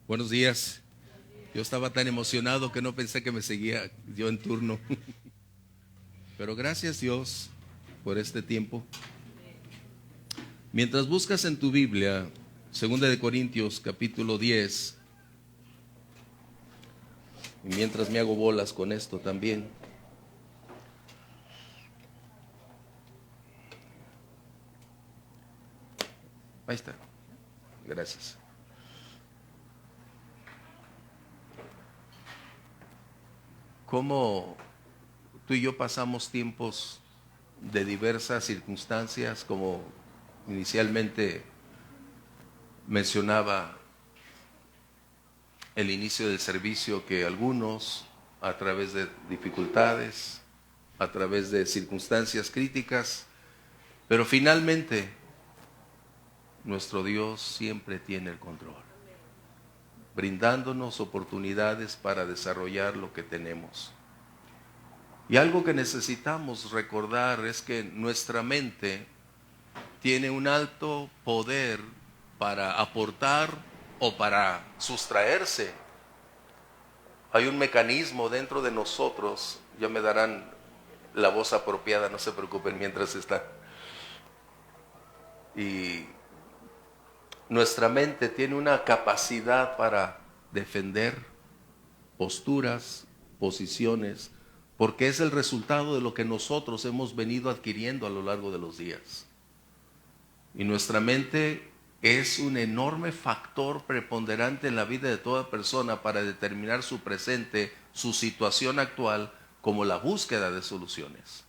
Buenos días. Yo estaba tan emocionado que no pensé que me seguía yo en turno. Pero gracias Dios por este tiempo. Mientras buscas en tu Biblia, 2 Corintios capítulo 10, y mientras me hago bolas con esto también. Ahí está. Gracias. Cómo tú y yo pasamos tiempos de diversas circunstancias, como inicialmente mencionaba el inicio del servicio, que algunos a través de dificultades, a través de circunstancias críticas, pero finalmente nuestro Dios siempre tiene el control, brindándonos oportunidades para desarrollar lo que tenemos. Y algo que necesitamos recordar es que nuestra mente tiene un alto poder para aportar o para sustraerse. Hay un mecanismo dentro de nosotros, ya me darán la voz apropiada, no se preocupen mientras está. Y nuestra mente tiene una capacidad para defender posturas, posiciones, porque es el resultado de lo que nosotros hemos venido adquiriendo a lo largo de los días. Y nuestra mente es un enorme factor preponderante en la vida de toda persona para determinar su presente, su situación actual, como la búsqueda de soluciones.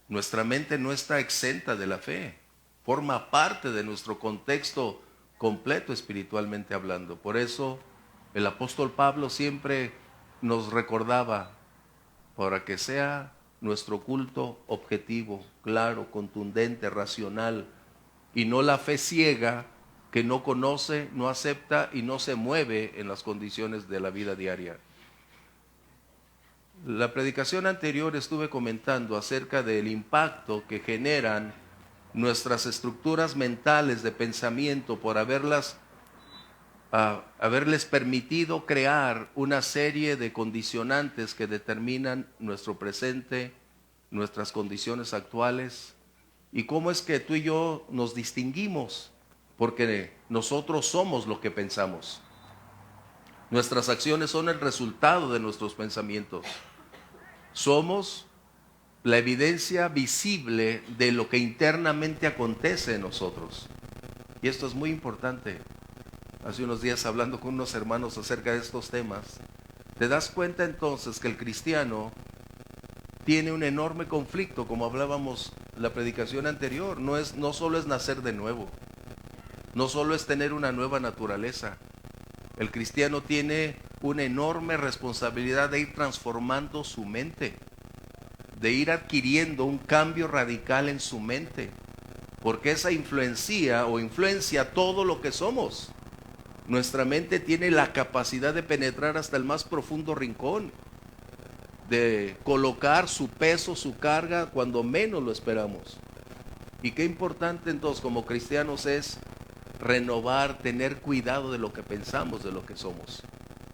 Nuestra mente no está exenta de la fe, forma parte de nuestro contexto completo espiritualmente hablando. Por eso el apóstol Pablo siempre nos recordaba, para que sea nuestro culto objetivo, claro, contundente, racional, y no la fe ciega que no conoce, no acepta y no se mueve en las condiciones de la vida diaria. La predicación anterior estuve comentando acerca del impacto que generan nuestras estructuras mentales de pensamiento por haberles permitido crear una serie de condicionantes que determinan nuestro presente, nuestras condiciones actuales, y cómo es que tú y yo nos distinguimos, porque nosotros somos lo que pensamos. Nuestras acciones son el resultado de nuestros pensamientos. Somos la evidencia visible de lo que internamente acontece en nosotros. Y esto es muy importante. Hace unos días hablando con unos hermanos acerca de estos temas, te das cuenta entonces que el cristiano tiene un enorme conflicto, como hablábamos en la predicación anterior. No solo es nacer de nuevo, no solo es tener una nueva naturaleza. El cristiano tiene una enorme responsabilidad de ir transformando su mente, de ir adquiriendo un cambio radical en su mente, porque esa influencia todo lo que somos. Nuestra mente tiene la capacidad de penetrar hasta el más profundo rincón, de colocar su peso, su carga, cuando menos lo esperamos. Y qué importante entonces como cristianos es renovar, tener cuidado de lo que pensamos, de lo que somos.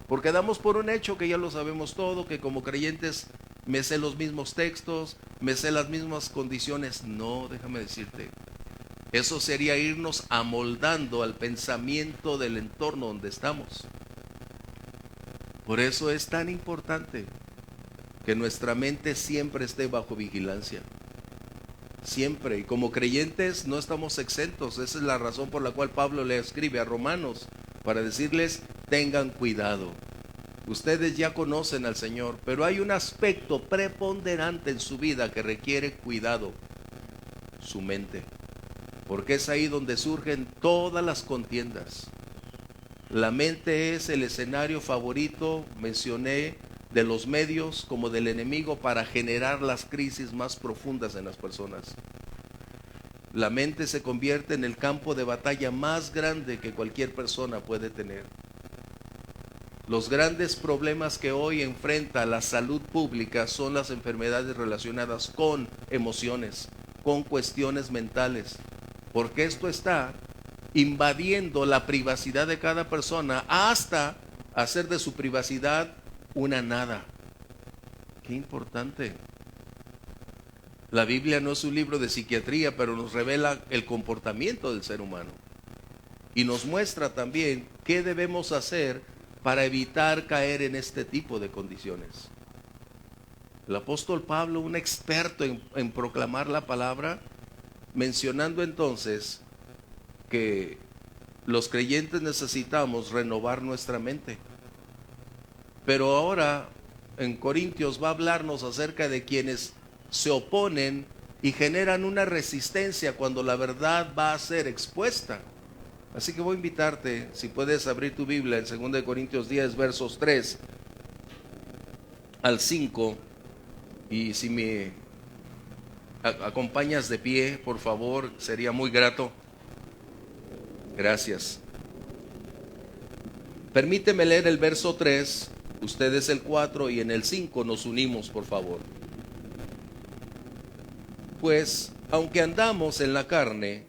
Porque damos por un hecho que ya lo sabemos todo, que como creyentes me sé los mismos textos, me sé las mismas condiciones. No, déjame decirte, eso sería irnos amoldando al pensamiento del entorno donde estamos. Por eso es tan importante que nuestra mente siempre esté bajo vigilancia. Siempre. Y como creyentes no estamos exentos. Esa es la razón por la cual Pablo le escribe a Romanos, para decirles, tengan cuidado. Ustedes ya conocen al Señor, pero hay un aspecto preponderante en su vida que requiere cuidado: su mente. Porque es ahí donde surgen todas las contiendas. La mente es el escenario favorito, mencioné, de los medios como del enemigo para generar las crisis más profundas en las personas. La mente se convierte en el campo de batalla más grande que cualquier persona puede tener. Los grandes problemas que hoy enfrenta la salud pública son las enfermedades relacionadas con emociones, con cuestiones mentales, porque esto está invadiendo la privacidad de cada persona hasta hacer de su privacidad una nada. Qué importante. La Biblia no es un libro de psiquiatría, pero nos revela el comportamiento del ser humano. Y nos muestra también qué debemos hacer para evitar caer en este tipo de condiciones. El apóstol Pablo, un experto en proclamar la palabra, mencionando entonces que los creyentes necesitamos renovar nuestra mente. Pero ahora en Corintios va a hablarnos acerca de quienes se oponen y generan una resistencia cuando la verdad va a ser expuesta. Así que voy a invitarte, si puedes abrir tu Biblia en 2 Corintios 10, versos 3 al 5, y si me acompañas de pie, por favor, sería muy grato. Gracias. Permíteme leer el verso 3, ustedes el 4 y en el 5 nos unimos, por favor. Pues, aunque andamos en la carne,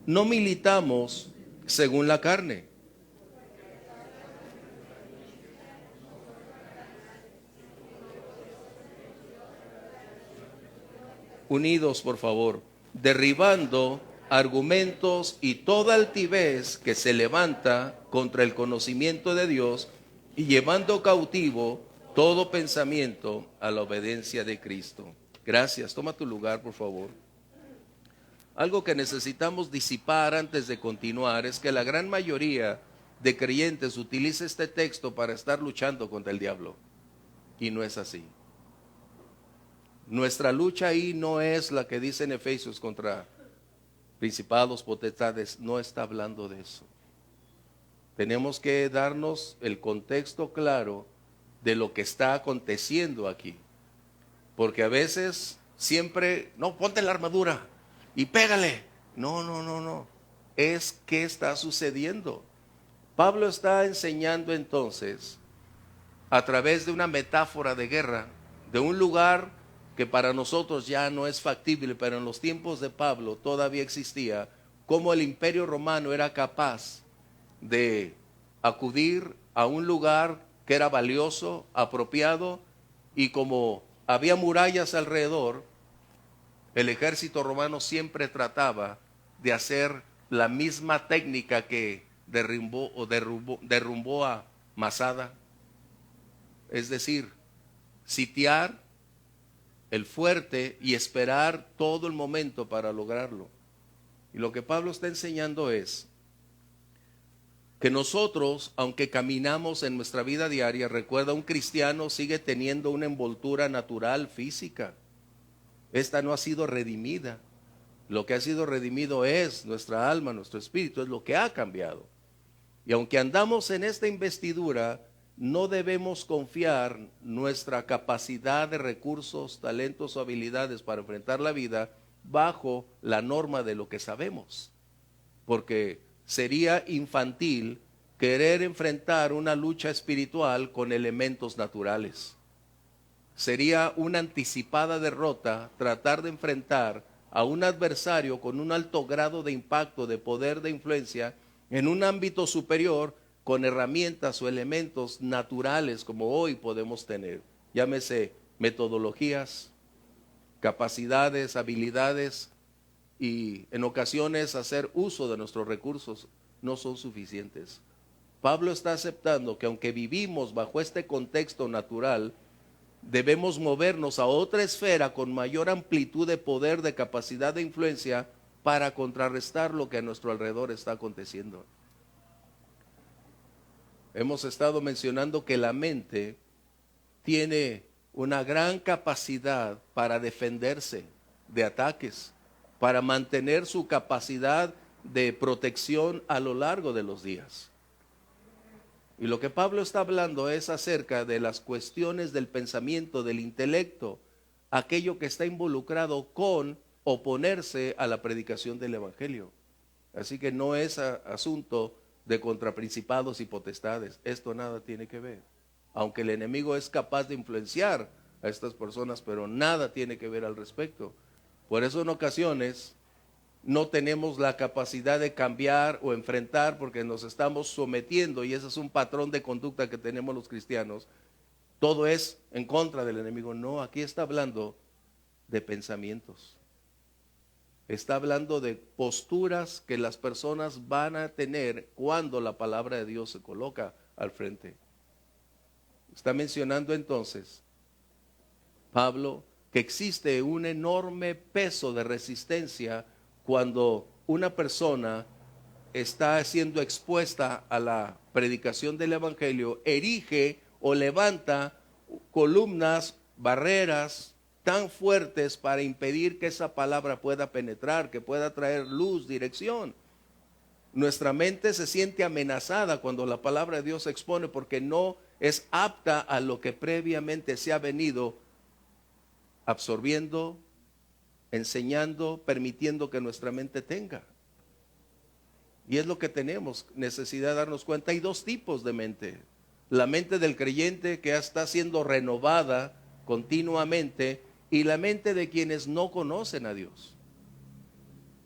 no militamos según la carne. Unidos, por favor, derribando argumentos y toda altivez que se levanta contra el conocimiento de Dios y llevando cautivo todo pensamiento a la obediencia de Cristo. Gracias. Toma tu lugar, por favor. Algo que necesitamos disipar antes de continuar es que la gran mayoría de creyentes utiliza este texto para estar luchando contra el diablo. Y no es así. Nuestra lucha ahí no es la que dice en Efesios contra principados, potestades. No está hablando de eso. Tenemos que darnos el contexto claro de lo que está aconteciendo aquí. Porque a veces siempre, no, ponte la armadura y pégale. No. Es qué está sucediendo. Pablo está enseñando entonces a través de una metáfora de guerra, de un lugar que para nosotros ya no es factible, pero en los tiempos de Pablo todavía existía, cómo el Imperio Romano era capaz de acudir a un lugar que era valioso, apropiado, y como había murallas alrededor, el ejército romano siempre trataba de hacer la misma técnica que derrumbó a Masada, es decir, sitiar el fuerte y esperar todo el momento para lograrlo. Y lo que Pablo está enseñando es que nosotros, aunque caminamos en nuestra vida diaria, recuerda, un cristiano sigue teniendo una envoltura natural, física. Esta no ha sido redimida. Lo que ha sido redimido es nuestra alma, nuestro espíritu, es lo que ha cambiado. Y aunque andamos en esta investidura, no debemos confiar nuestra capacidad de recursos, talentos o habilidades para enfrentar la vida bajo la norma de lo que sabemos. Porque sería infantil querer enfrentar una lucha espiritual con elementos naturales. Sería una anticipada derrota tratar de enfrentar a un adversario con un alto grado de impacto, de poder, de influencia en un ámbito superior, con herramientas o elementos naturales como hoy podemos tener. Llámese metodologías, capacidades, habilidades, y en ocasiones hacer uso de nuestros recursos no son suficientes. Pablo está aceptando que aunque vivimos bajo este contexto natural, debemos movernos a otra esfera con mayor amplitud de poder, de capacidad de influencia para contrarrestar lo que a nuestro alrededor está aconteciendo. Hemos estado mencionando que la mente tiene una gran capacidad para defenderse de ataques, para mantener su capacidad de protección a lo largo de los días. Y lo que Pablo está hablando es acerca de las cuestiones del pensamiento, del intelecto, aquello que está involucrado con oponerse a la predicación del evangelio. Así que no es asunto de contraprincipados y potestades. Esto nada tiene que ver. Aunque el enemigo es capaz de influenciar a estas personas, pero nada tiene que ver al respecto. Por eso en ocasiones no tenemos la capacidad de cambiar o enfrentar porque nos estamos sometiendo, y ese es un patrón de conducta que tenemos los cristianos. Todo es en contra del enemigo. No, aquí está hablando de pensamientos. Está hablando de posturas que las personas van a tener cuando la palabra de Dios se coloca al frente. Está mencionando entonces Pablo que existe un enorme peso de resistencia cuando una persona está siendo expuesta a la predicación del evangelio, erige o levanta columnas, barreras tan fuertes para impedir que esa palabra pueda penetrar, que pueda traer luz, dirección. Nuestra mente se siente amenazada cuando la palabra de Dios se expone porque no es apta a lo que previamente se ha venido absorbiendo, enseñando, permitiendo que nuestra mente tenga. Y es lo que tenemos necesidad de darnos cuenta. Hay dos tipos de mente. La mente del creyente que está siendo renovada continuamente y la mente de quienes no conocen a Dios.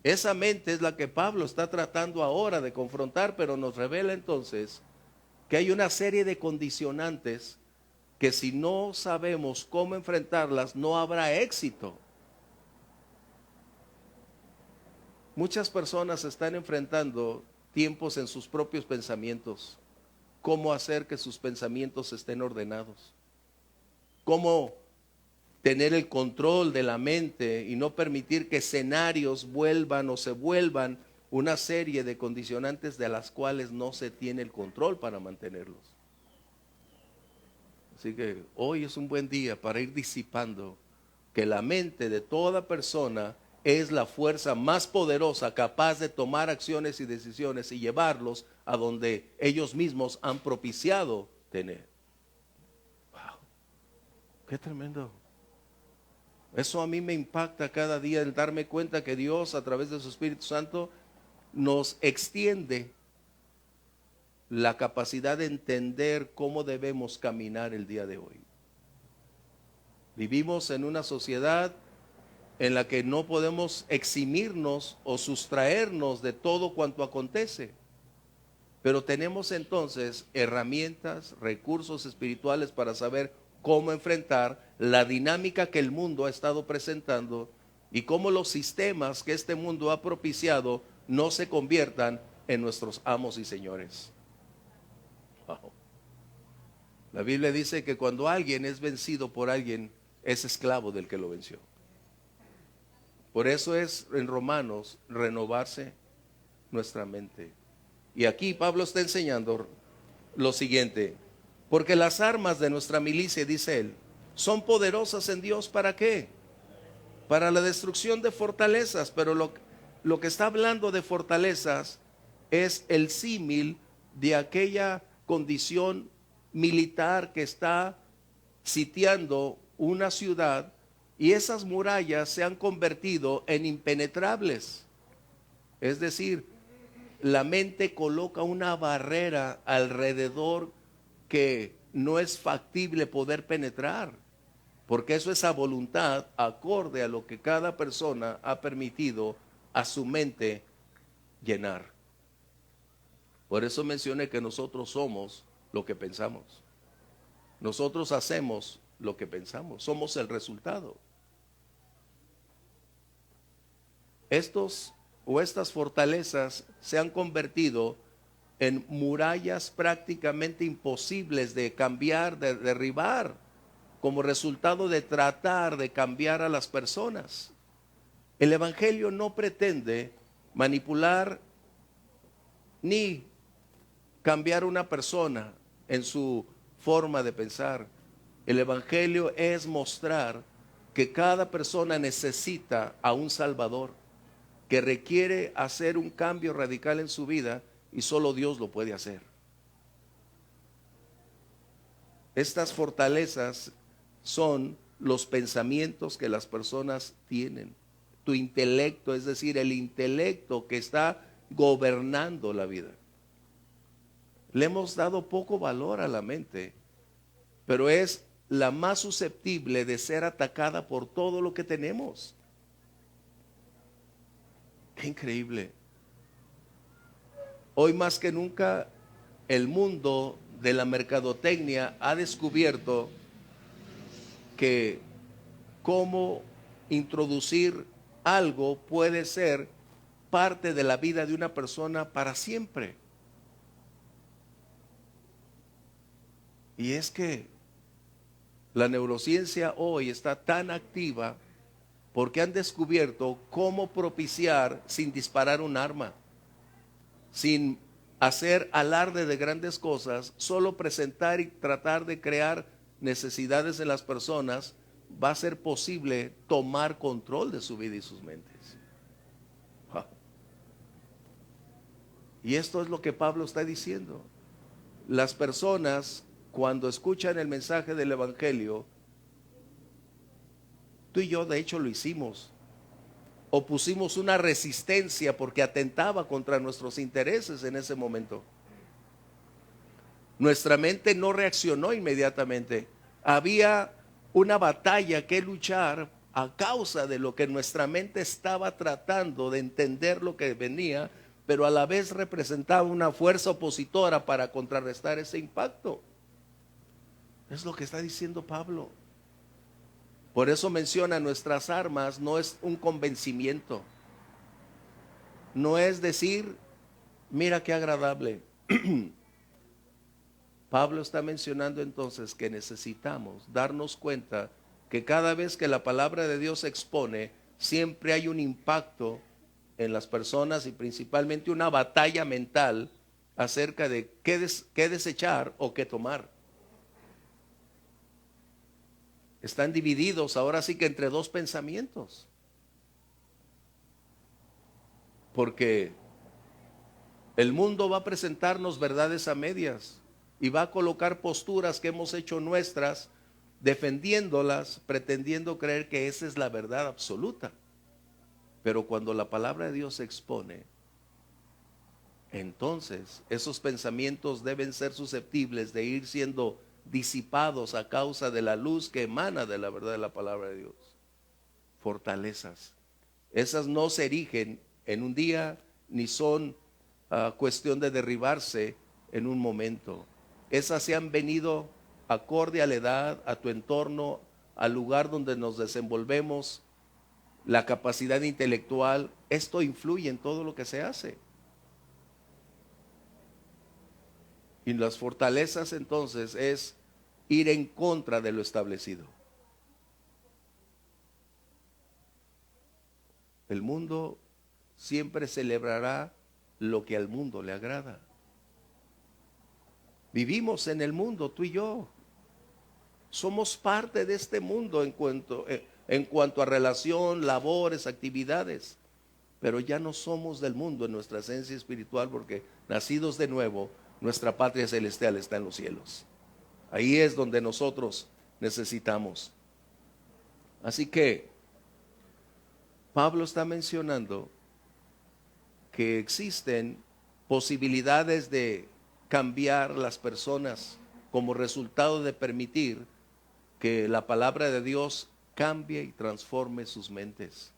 Esa mente es la que Pablo está tratando ahora de confrontar, pero nos revela entonces que hay una serie de condicionantes que si no sabemos cómo enfrentarlas, no habrá éxito. Muchas personas están enfrentando tiempos en sus propios pensamientos. Cómo hacer que sus pensamientos estén ordenados. Cómo tener el control de la mente y no permitir que escenarios vuelvan o se vuelvan una serie de condicionantes de las cuales no se tiene el control para mantenerlos. Así que hoy es un buen día para ir disipando que la mente de toda persona es la fuerza más poderosa capaz de tomar acciones y decisiones y llevarlos a donde ellos mismos han propiciado tener. ¡Wow! ¡Qué tremendo! Eso a mí me impacta cada día, el darme cuenta que Dios a través de su Espíritu Santo nos extiende la capacidad de entender cómo debemos caminar el día de hoy. Vivimos en una sociedad en la que no podemos eximirnos o sustraernos de todo cuanto acontece. Pero tenemos entonces herramientas, recursos espirituales para saber cómo enfrentar la dinámica que el mundo ha estado presentando y cómo los sistemas que este mundo ha propiciado no se conviertan en nuestros amos y señores. Wow. La Biblia dice que cuando alguien es vencido por alguien, es esclavo del que lo venció. Por eso es en Romanos renovarse nuestra mente. Y aquí Pablo está enseñando lo siguiente: porque las armas de nuestra milicia, dice él, son poderosas en Dios. ¿Para qué? Para la destrucción de fortalezas. Pero lo que está hablando de fortalezas es el símil de aquella condición militar que está sitiando una ciudad y esas murallas se han convertido en impenetrables. Es decir, la mente coloca una barrera alrededor que no es factible poder penetrar, porque eso es a voluntad, acorde a lo que cada persona ha permitido a su mente llenar. Por eso mencioné que nosotros somos lo que pensamos. Nosotros hacemos lo que pensamos, somos el resultado. Estas fortalezas se han convertido en murallas prácticamente imposibles de cambiar, de derribar, como resultado de tratar de cambiar a las personas. El Evangelio no pretende manipular ni cambiar una persona en su forma de pensar. El Evangelio es mostrar que cada persona necesita a un Salvador, que requiere hacer un cambio radical en su vida y solo Dios lo puede hacer. Estas fortalezas son los pensamientos que las personas tienen. Tu intelecto, es decir, el intelecto que está gobernando la vida. Le hemos dado poco valor a la mente, pero es la más susceptible de ser atacada por todo lo que tenemos. Qué increíble. Hoy más que nunca el mundo de la mercadotecnia ha descubierto que cómo introducir algo puede ser parte de la vida de una persona para siempre. Y es que la neurociencia hoy está tan activa porque han descubierto cómo propiciar sin disparar un arma, sin hacer alarde de grandes cosas, solo presentar y tratar de crear necesidades en las personas, va a ser posible tomar control de su vida y sus mentes. Y esto es lo que Pablo está diciendo. Las personas, cuando escuchan el mensaje del Evangelio, tú y yo de hecho lo hicimos, opusimos una resistencia porque atentaba contra nuestros intereses en ese momento. Nuestra mente no reaccionó inmediatamente. Había una batalla que luchar a causa de lo que nuestra mente estaba tratando de entender lo que venía, pero a la vez representaba una fuerza opositora para contrarrestar ese impacto. Es lo que está diciendo Pablo. Por eso menciona nuestras armas, no es un convencimiento. No es decir, mira qué agradable. Pablo está mencionando entonces que necesitamos darnos cuenta que cada vez que la palabra de Dios se expone, siempre hay un impacto en las personas y principalmente una batalla mental acerca de qué desechar o qué tomar. Están divididos ahora sí que entre dos pensamientos. Porque el mundo va a presentarnos verdades a medias y va a colocar posturas que hemos hecho nuestras, defendiéndolas, pretendiendo creer que esa es la verdad absoluta. Pero cuando la palabra de Dios se expone, entonces esos pensamientos deben ser susceptibles de ir siendo disipados a causa de la luz que emana de la verdad de la palabra de Dios. Fortalezas. Esas no se erigen en un día ni son cuestión de derribarse en un momento. Esas se han venido acorde a la edad, a tu entorno, al lugar donde nos desenvolvemos, la capacidad intelectual. Esto influye en todo lo que se hace. Y las fortalezas entonces es ir en contra de lo establecido. El mundo siempre celebrará lo que al mundo le agrada. Vivimos en el mundo, tú y yo. Somos parte de este mundo en cuanto a relación, labores, actividades. Pero ya no somos del mundo en nuestra esencia espiritual porque nacidos de nuevo, nuestra patria celestial está en los cielos. Ahí es donde nosotros necesitamos. Así que Pablo está mencionando que existen posibilidades de cambiar las personas como resultado de permitir que la palabra de Dios cambie y transforme sus mentes.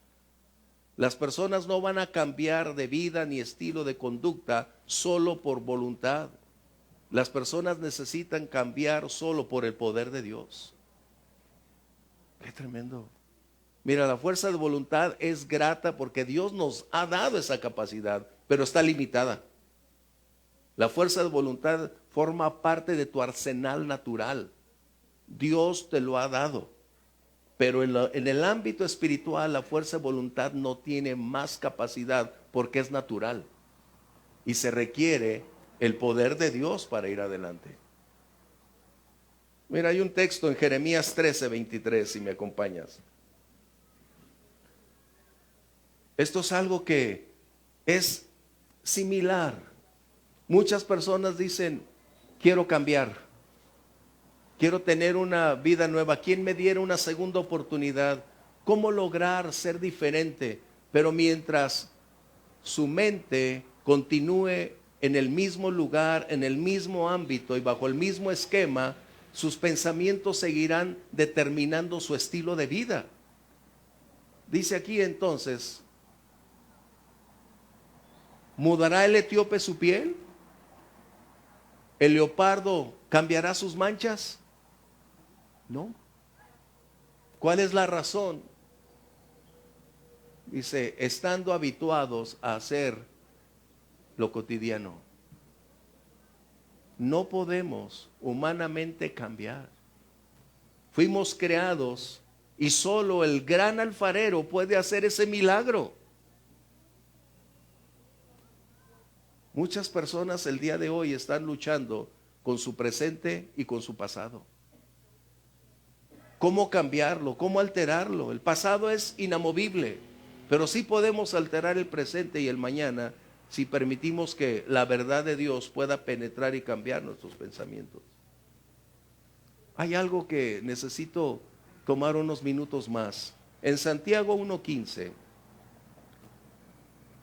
Las personas no van a cambiar de vida ni estilo de conducta solo por voluntad. Las personas necesitan cambiar solo por el poder de Dios. Qué tremendo. Mira, la fuerza de voluntad es grata porque Dios nos ha dado esa capacidad, pero está limitada. La fuerza de voluntad forma parte de tu arsenal natural. Dios te lo ha dado. Pero en el ámbito espiritual la fuerza de voluntad no tiene más capacidad porque es natural. Y se requiere el poder de Dios para ir adelante. Mira, hay un texto en Jeremías 13:23, si me acompañas. Esto es algo que es similar. Muchas personas dicen, quiero cambiar, quiero tener una vida nueva. ¿Quién me diera una segunda oportunidad? ¿Cómo lograr ser diferente? Pero mientras su mente continúe en el mismo lugar, en el mismo ámbito y bajo el mismo esquema, sus pensamientos seguirán determinando su estilo de vida. Dice aquí entonces, ¿Mudará el etíope su piel? ¿El leopardo cambiará sus manchas? No. ¿Cuál es la razón? Dice, estando habituados a hacer lo cotidiano. No podemos humanamente cambiar. Fuimos creados y solo el gran alfarero puede hacer ese milagro. Muchas personas el día de hoy están luchando con su presente y con su pasado. ¿Cómo cambiarlo? ¿Cómo alterarlo? El pasado es inamovible, pero sí podemos alterar el presente y el mañana si permitimos que la verdad de Dios pueda penetrar y cambiar nuestros pensamientos. Hay algo que necesito tomar unos minutos más. En Santiago 1:15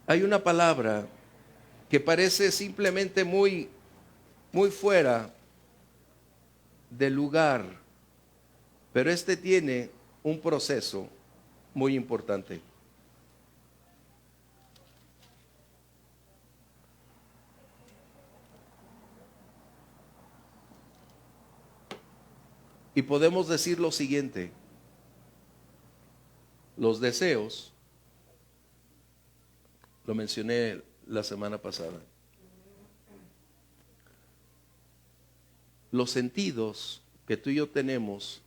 hay una palabra que parece simplemente muy fuera de lugar, pero este tiene un proceso muy importante. Y podemos decir lo siguiente: los deseos, lo mencioné la semana pasada, los sentidos que tú y yo tenemos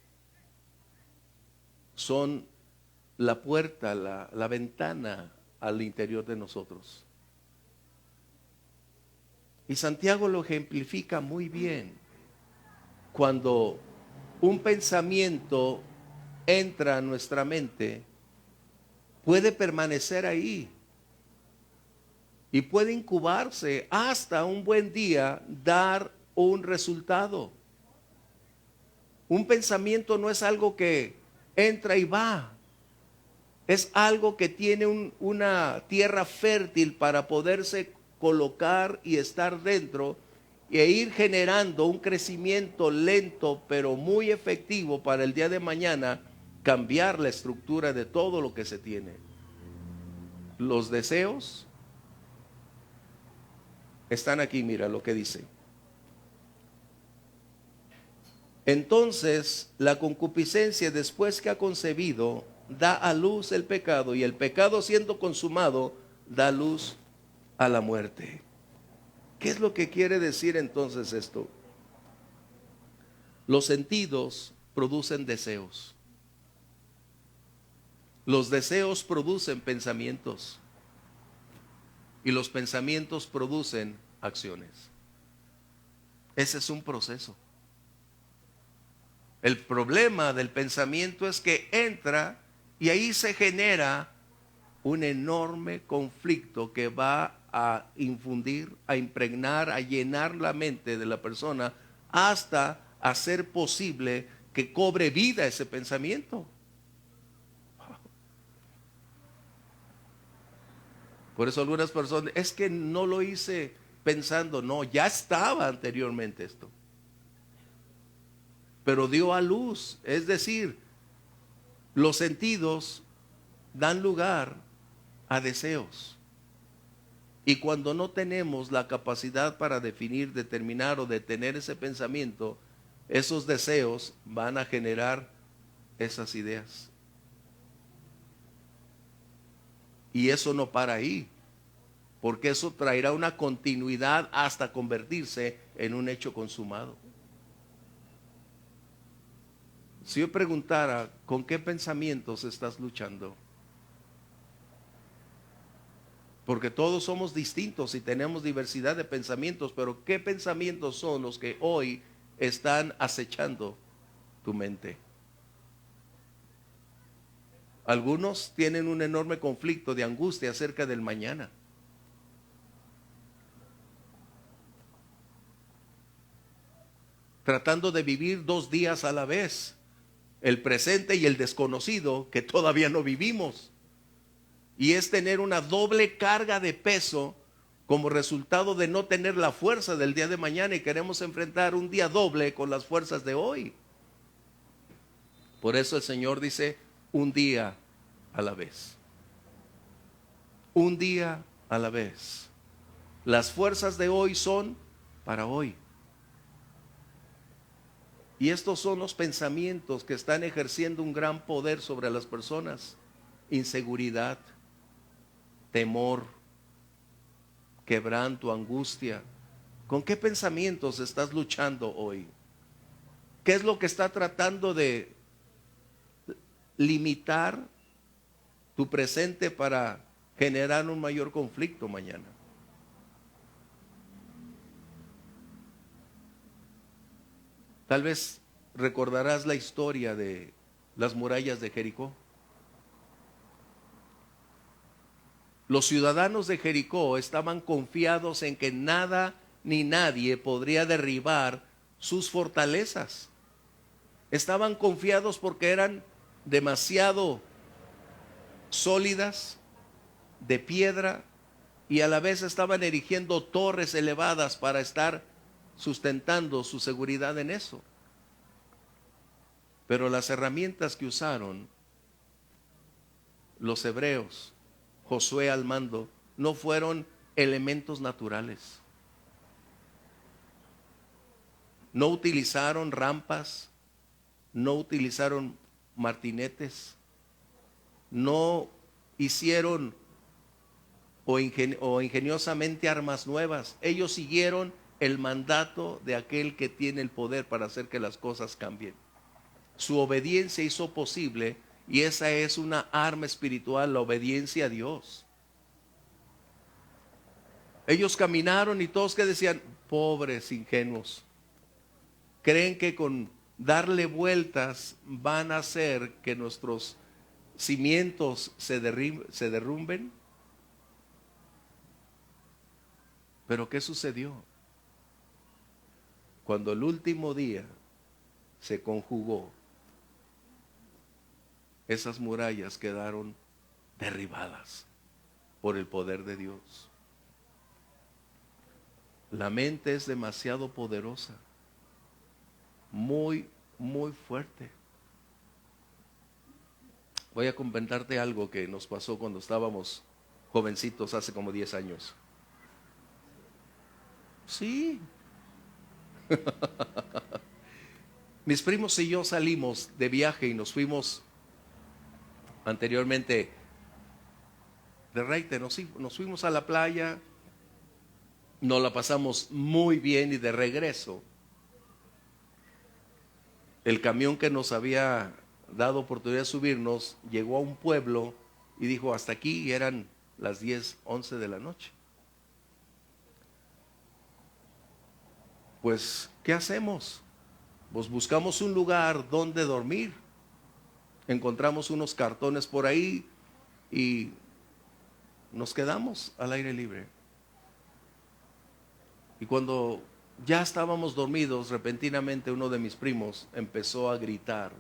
son la puerta, la ventana al interior de nosotros. Y Santiago lo ejemplifica muy bien. Cuando un pensamiento entra a nuestra mente, puede permanecer ahí y puede incubarse hasta un buen día dar un resultado. Un pensamiento no es algo que entra y va, es algo que tiene una tierra fértil para poderse colocar y estar dentro e ir generando un crecimiento lento pero muy efectivo para el día de mañana cambiar la estructura de todo lo que se tiene. Los deseos están aquí, mira lo que dice. Entonces la concupiscencia, después que ha concebido, da a luz el pecado, y el pecado, siendo consumado, da luz a la muerte. ¿Qué es lo que quiere decir entonces esto? Los sentidos producen deseos. Los deseos producen pensamientos. Y los pensamientos producen acciones. Ese es un proceso. El problema del pensamiento es que entra y ahí se genera un enorme conflicto que va a infundir, a impregnar, a llenar la mente de la persona hasta hacer posible que cobre vida ese pensamiento. Por eso algunas personas, es que no lo hice pensando, no, ya estaba anteriormente esto. Pero dio a luz, es decir, los sentidos dan lugar a deseos. Y cuando no tenemos la capacidad para definir, determinar o detener ese pensamiento, esos deseos van a generar esas ideas. Y eso no para ahí, porque eso traerá una continuidad hasta convertirse en un hecho consumado. Si yo preguntara, ¿con qué pensamientos estás luchando? Porque todos somos distintos y tenemos diversidad de pensamientos, pero ¿qué pensamientos son los que hoy están acechando tu mente? Algunos tienen un enorme conflicto de angustia acerca del mañana. Tratando de vivir 2 días a la vez, el presente y el desconocido que todavía no vivimos. Y es tener una doble carga de peso como resultado de no tener la fuerza del día de mañana, y queremos enfrentar un día doble con las fuerzas de hoy. Por eso el Señor dice, un día a la vez. Un día a la vez. Las fuerzas de hoy son para hoy. Y estos son los pensamientos que están ejerciendo un gran poder sobre las personas. Inseguridad, temor, quebranto, angustia. ¿Con qué pensamientos estás luchando hoy? ¿Qué es lo que está tratando de limitar tu presente para generar un mayor conflicto mañana? Tal vez recordarás la historia de las murallas de Jericó. Los ciudadanos de Jericó estaban confiados en que nada ni nadie podría derribar sus fortalezas. Estaban confiados porque eran demasiado sólidas, de piedra, y a la vez estaban erigiendo torres elevadas para estar sustentando su seguridad en eso. Pero las herramientas que usaron los hebreos, Josué al mando, no fueron elementos naturales. No utilizaron rampas, no utilizaron martinetes, no hicieron o ingeniosamente armas nuevas. Ellos siguieron el mandato de aquel que tiene el poder para hacer que las cosas cambien. Su obediencia hizo posible, y esa es una arma espiritual, la obediencia a Dios. Ellos caminaron y todos que decían, pobres ingenuos, creen que con darle vueltas van a hacer que nuestros cimientos se derrumben. Pero ¿qué sucedió? Cuando el último día se conjugó, esas murallas quedaron derribadas por el poder de Dios. La mente es demasiado poderosa, muy, muy fuerte. Voy a comentarte algo que nos pasó cuando estábamos jovencitos hace como 10 años. Sí. Mis primos y yo salimos de viaje y nos fuimos anteriormente de Reite, nos fuimos a la playa, nos la pasamos muy bien, y de regreso el camión que nos había dado oportunidad de subirnos llegó a un pueblo y dijo hasta aquí, y eran las 10, 11 de la noche. Pues, ¿qué hacemos? Pues buscamos un lugar donde dormir. Encontramos unos cartones por ahí y nos quedamos al aire libre. Y cuando ya estábamos dormidos, repentinamente uno de mis primos empezó a gritar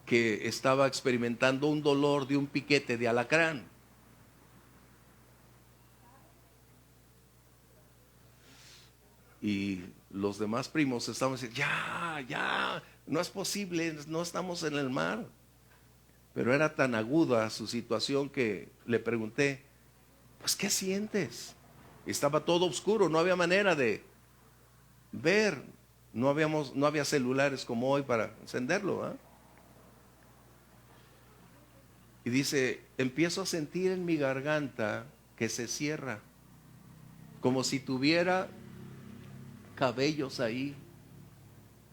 que estaba experimentando un dolor de un piquete de alacrán. Y los demás primos estaban diciendo, ya, no es posible, no estamos en el mar. Pero era tan aguda su situación que le pregunté, pues, ¿qué sientes? Estaba todo oscuro, no había manera de ver, no había celulares como hoy para encenderlo, ¿eh? Y dice, empiezo a sentir en mi garganta que se cierra, como si tuviera cabellos ahí.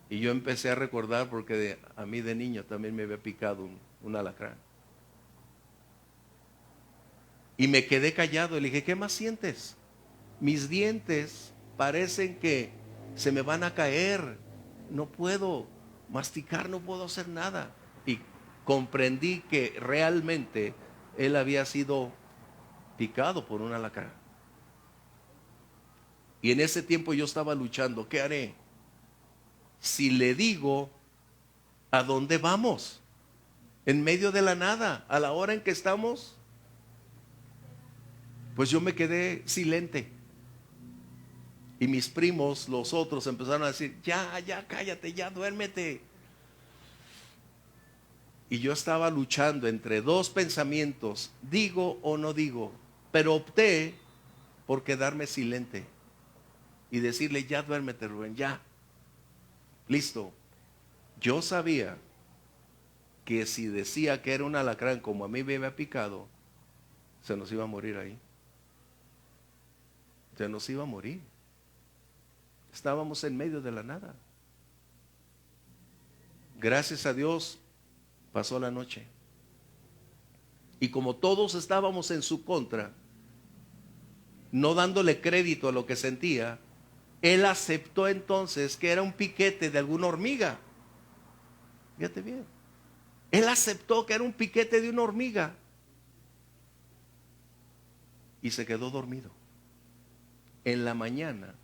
Y yo empecé a recordar, porque a mí de niño también me había picado un alacrán. Y me quedé callado y le dije, ¿qué más sientes? Mis dientes parecen que se me van a caer, no puedo masticar, no puedo hacer nada. Y comprendí que realmente él había sido picado por un alacrán. Y en ese tiempo yo estaba luchando, ¿qué haré? Si le digo, ¿a dónde vamos? En medio de la nada, a la hora en que estamos. Pues yo me quedé silente. Y mis primos, los otros, empezaron a decir, ya, cállate, ya, duérmete. Y yo estaba luchando entre dos pensamientos, digo o no digo, pero opté por quedarme silente y decirle, ya duérmete, Rubén, ya. Listo. Yo sabía que si decía que era un alacrán como a mí me había picado, se nos iba a morir ahí. Se nos iba a morir. Estábamos en medio de la nada. Gracias a Dios pasó la noche. Y como todos estábamos en su contra, no dándole crédito a lo que sentía, él aceptó entonces que era un piquete de alguna hormiga. Fíjate bien. Él aceptó que era un piquete de una hormiga. Y se quedó dormido. En la mañana,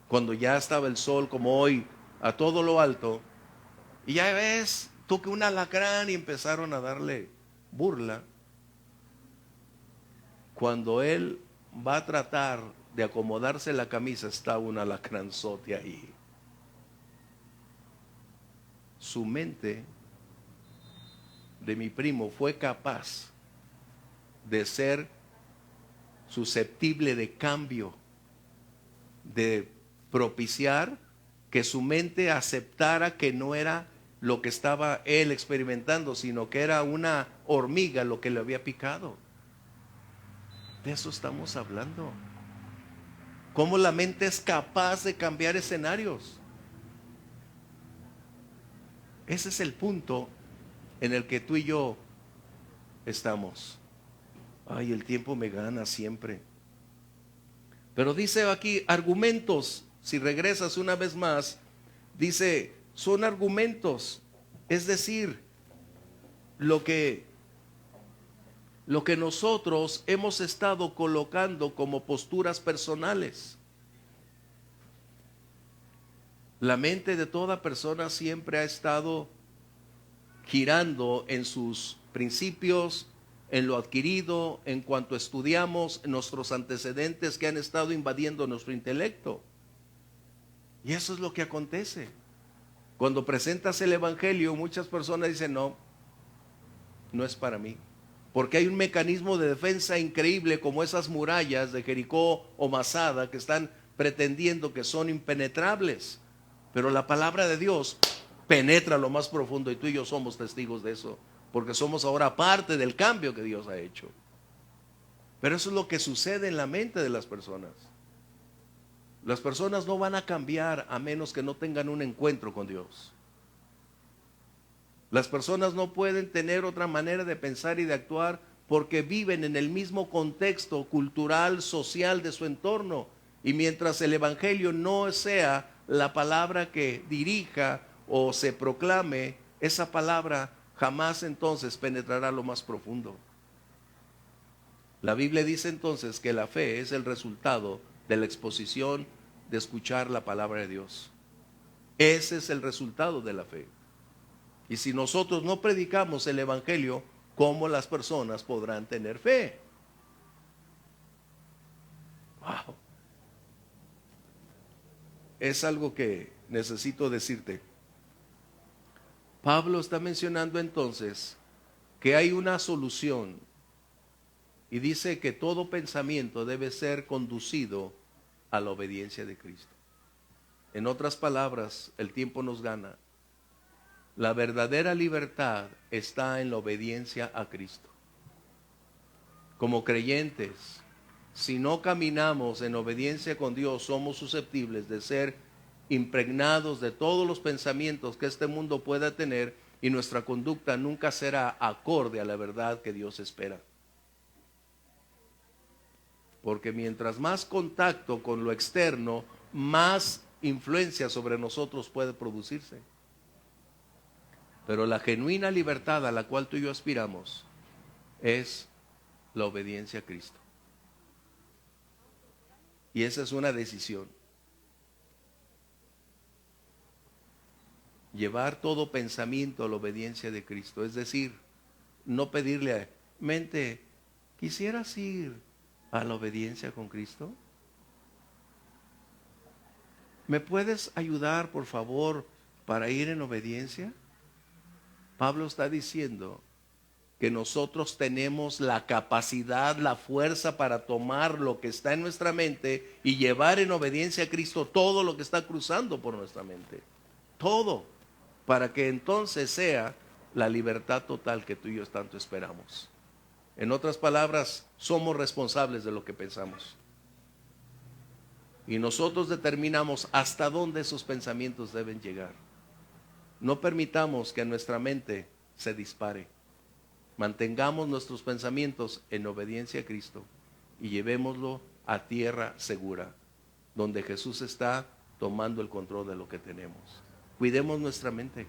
cuando ya estaba el sol como hoy a todo lo alto, y ya ves, tú que un alacrán, y empezaron a darle burla. Cuando él va a tratar de acomodarse la camisa, está un alacranzote ahí. Su mente de mi primo fue capaz de ser susceptible de cambio, de propiciar que su mente aceptara que no era lo que estaba él experimentando, sino que era una hormiga lo que le había picado. De eso estamos hablando. Cómo la mente es capaz de cambiar escenarios. Ese es el punto en el que tú y yo estamos. Ay, el tiempo me gana siempre. Pero dice aquí argumentos. Si regresas una vez más, dice, son argumentos. Es decir, lo que nosotros hemos estado colocando como posturas personales. La mente de toda persona siempre ha estado girando en sus principios, en lo adquirido, en cuanto estudiamos nuestros antecedentes que han estado invadiendo nuestro intelecto. Y eso es lo que acontece. Cuando presentas el evangelio, muchas personas dicen, no, no es para mí. Porque hay un mecanismo de defensa increíble, como esas murallas de Jericó o Masada, que están pretendiendo que son impenetrables. Pero la palabra de Dios penetra lo más profundo, y tú y yo somos testigos de eso, porque somos ahora parte del cambio que Dios ha hecho. Pero eso es lo que sucede en la mente de las personas. Las personas no van a cambiar a menos que no tengan un encuentro con Dios. Las personas no pueden tener otra manera de pensar y de actuar porque viven en el mismo contexto cultural, social de su entorno. Y mientras el evangelio no sea la palabra que dirija o se proclame, esa palabra jamás entonces penetrará lo más profundo. La Biblia dice entonces que la fe es el resultado de la exposición de escuchar la palabra de Dios. Ese es el resultado de la fe. Y si nosotros no predicamos el evangelio, ¿cómo las personas podrán tener fe? Wow. Es algo que necesito decirte. Pablo está mencionando entonces que hay una solución y dice que todo pensamiento debe ser conducido a la obediencia de Cristo. En otras palabras, el tiempo nos gana. La verdadera libertad está en la obediencia a Cristo. Como creyentes, si no caminamos en obediencia con Dios, somos susceptibles de ser impregnados de todos los pensamientos que este mundo pueda tener, y nuestra conducta nunca será acorde a la verdad que Dios espera. Porque mientras más contacto con lo externo, más influencia sobre nosotros puede producirse. Pero la genuina libertad a la cual tú y yo aspiramos es la obediencia a Cristo. Y esa es una decisión. Llevar todo pensamiento a la obediencia de Cristo. Es decir, no pedirle a mente, ¿quisieras ir a la obediencia con Cristo? ¿Me puedes ayudar, por favor, para ir en obediencia? Pablo está diciendo que nosotros tenemos la capacidad, la fuerza para tomar lo que está en nuestra mente y llevar en obediencia a Cristo todo lo que está cruzando por nuestra mente. Todo. Para que entonces sea la libertad total que tú y yo tanto esperamos. En otras palabras, somos responsables de lo que pensamos. Y nosotros determinamos hasta dónde esos pensamientos deben llegar. No permitamos que nuestra mente se dispare. Mantengamos nuestros pensamientos en obediencia a Cristo y llevémoslo a tierra segura, donde Jesús está tomando el control de lo que tenemos. Cuidemos nuestra mente.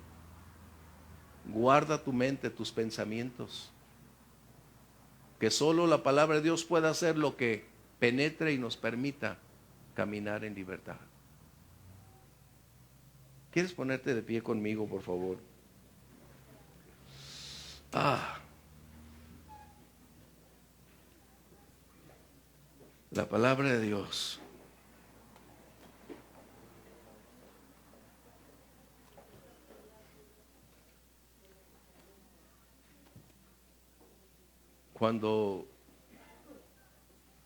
Guarda tu mente, tus pensamientos. Que solo la palabra de Dios pueda hacer lo que penetre y nos permita caminar en libertad. ¿Quieres ponerte de pie conmigo, por favor? La palabra de Dios. Cuando,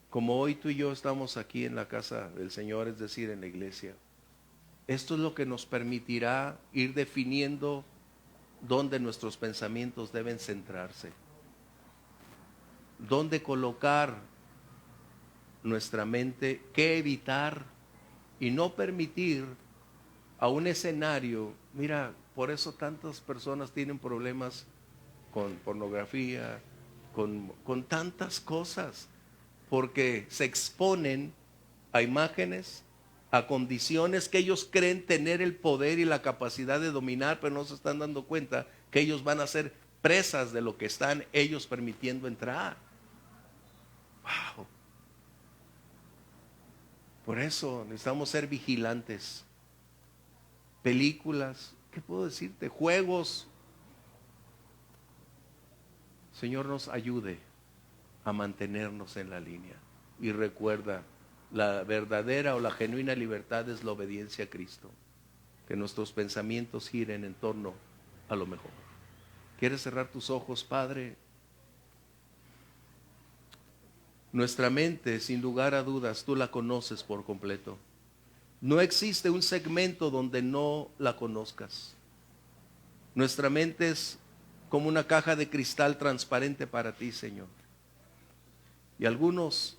como hoy tú y yo estamos aquí en la casa del Señor, es decir, en la iglesia, esto es lo que nos permitirá ir definiendo dónde nuestros pensamientos deben centrarse, dónde colocar nuestra mente, qué evitar y no permitir a un escenario. Mira, por eso tantas personas tienen problemas con pornografía, con tantas cosas, porque se exponen a imágenes, a condiciones que ellos creen tener el poder y la capacidad de dominar, pero no se están dando cuenta que ellos van a ser presas de lo que están ellos permitiendo entrar. Wow. Por eso necesitamos ser vigilantes. Películas, ¿qué puedo decirte? Juegos. Señor, nos ayude a mantenernos en la línea. Y recuerda, la verdadera o la genuina libertad es la obediencia a Cristo. Que nuestros pensamientos giren en torno a lo mejor. ¿Quieres cerrar tus ojos, Padre? Nuestra mente, sin lugar a dudas, tú la conoces por completo. No existe un segmento donde no la conozcas. Nuestra mente es como una caja de cristal transparente para ti, Señor. Y algunos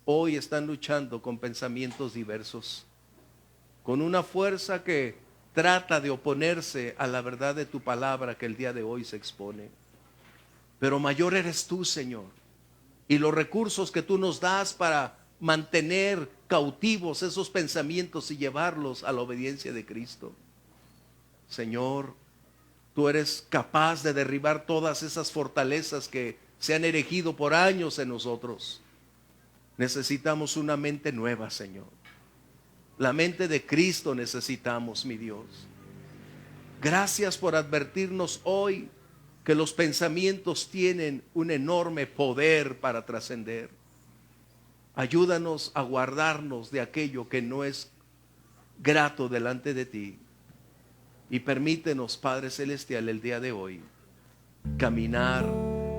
hoy están luchando con pensamientos diversos, con una fuerza que trata de oponerse a la verdad de tu palabra que el día de hoy se expone. Pero mayor eres tú, Señor, y los recursos que tú nos das para mantener cautivos esos pensamientos y llevarlos a la obediencia de Cristo. Señor, tú eres capaz de derribar todas esas fortalezas que se han erigido por años en nosotros. Necesitamos una mente nueva, Señor. La mente de Cristo necesitamos, mi Dios. Gracias por advertirnos hoy que los pensamientos tienen un enorme poder para trascender. Ayúdanos a guardarnos de aquello que no es grato delante de ti. Y permítenos, Padre Celestial, el día de hoy, caminar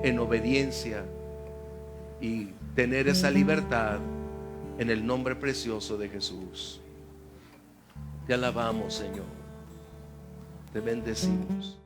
en obediencia y tener esa libertad en el nombre precioso de Jesús. Te alabamos, Señor. Te bendecimos.